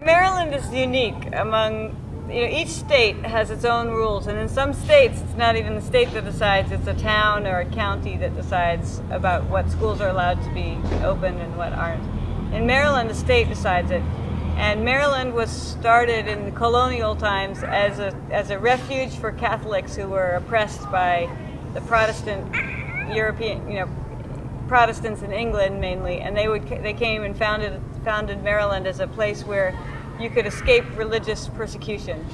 Maryland is unique among, each state has its own rules, and in some states it's not even the state that decides, it's a town or a county that decides about what schools are allowed to be open and what aren't. In Maryland, the state decides it, and Maryland was started in the colonial times as a refuge for Catholics who were oppressed by the Protestant Protestants in England mainly, and they came and founded Maryland as a place where you could escape religious persecution.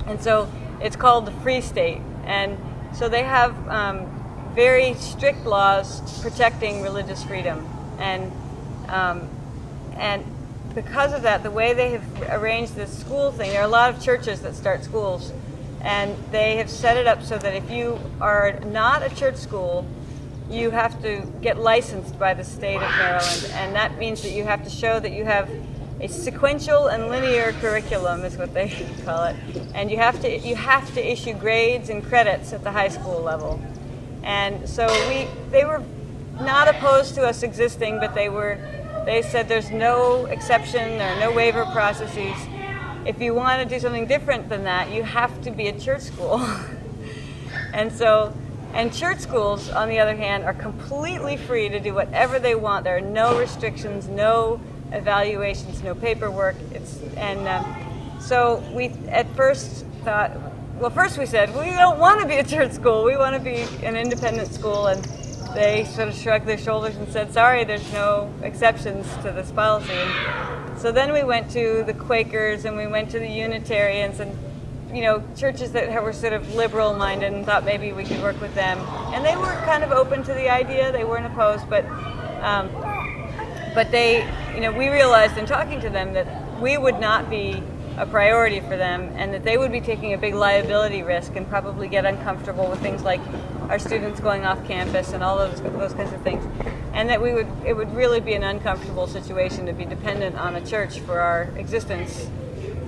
And so it's called the Free State. And so they have very strict laws protecting religious freedom. And because of that, the way they have arranged this school thing, there are a lot of churches that start schools, and they have set it up so that if you are not a church school, you have to get licensed by the state of Maryland, and that means that you have to show that you have a sequential and linear curriculum, is what they call it, and you have to issue grades and credits at the high school level. And so they were not opposed to us existing, but they said there's no exception, there are no waiver processes. If you want to do something different than that, you have to be a church school. And church schools, on the other hand, are completely free to do whatever they want. There are no restrictions, no evaluations, no paperwork. So we at first thought, well, first we said, we don't want to be a church school. We want to be an independent school. And they sort of shrugged their shoulders and said, sorry, there's no exceptions to this policy. And so then we went to the Quakers and we went to the Unitarians and churches that were sort of liberal-minded and thought maybe we could work with them. And they were kind of open to the idea. They weren't opposed, but they, we realized in talking to them that we would not be a priority for them, and that they would be taking a big liability risk and probably get uncomfortable with things like our students going off campus and all those kinds of things, and that it would really be an uncomfortable situation to be dependent on a church for our existence.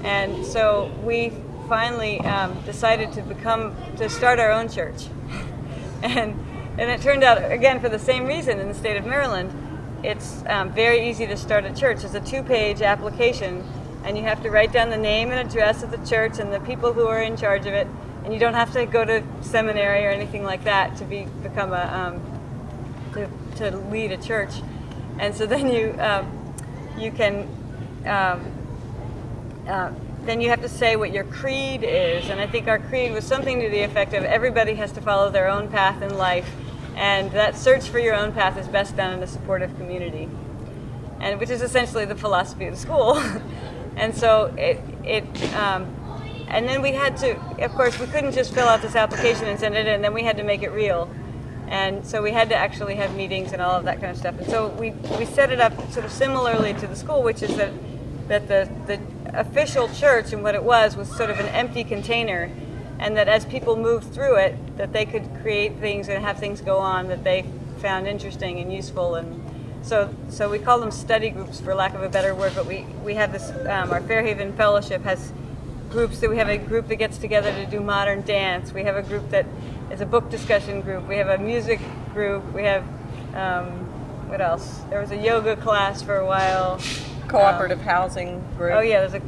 And so we finally decided to start our own church. And it turned out, again, for the same reason in the state of Maryland, it's very easy to start a church. It's a 2-page application, and you have to write down the name and address of the church and the people who are in charge of it, and you don't have to go to seminary or anything like that to become to lead a church. And so then you can then you have to say what your creed is, and I think our creed was something to the effect of everybody has to follow their own path in life, and that search for your own path is best done in a supportive community, and which is essentially the philosophy of the school. And so and then we had to, of course, we couldn't just fill out this application and send it in, then we had to make it real. And so we had to actually have meetings and all of that kind of stuff. And so we set it up sort of similarly to the school, which is that the official church and what it was sort of an empty container, and that as people moved through it, that they could create things and have things go on that they found interesting and useful. And so we call them study groups, for lack of a better word, but we have this, our Fairhaven Fellowship has groups that we have a group that gets together to do modern dance. We have a group that is a book discussion group. We have a music group. We have, what else? There was a yoga class for a while. Cooperative housing group. Oh yeah, there's a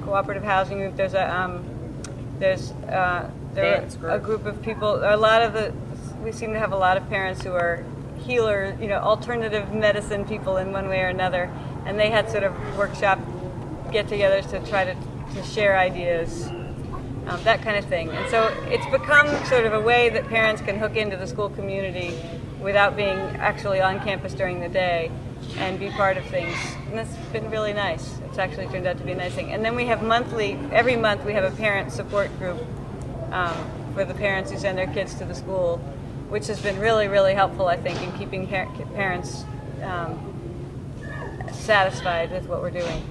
cooperative housing group. There's a group of people. We seem to have a lot of parents who are healer, alternative medicine people in one way or another, and they had sort of workshop get-togethers to try to share ideas, that kind of thing. And so it's become sort of a way that parents can hook into the school community without being actually on campus during the day and be part of things. And that's been really nice. It's actually turned out to be a nice thing. And then we have every month we have a parent support group for the parents who send their kids to the school, which has been really, really helpful, I think, in keeping parents satisfied with what we're doing.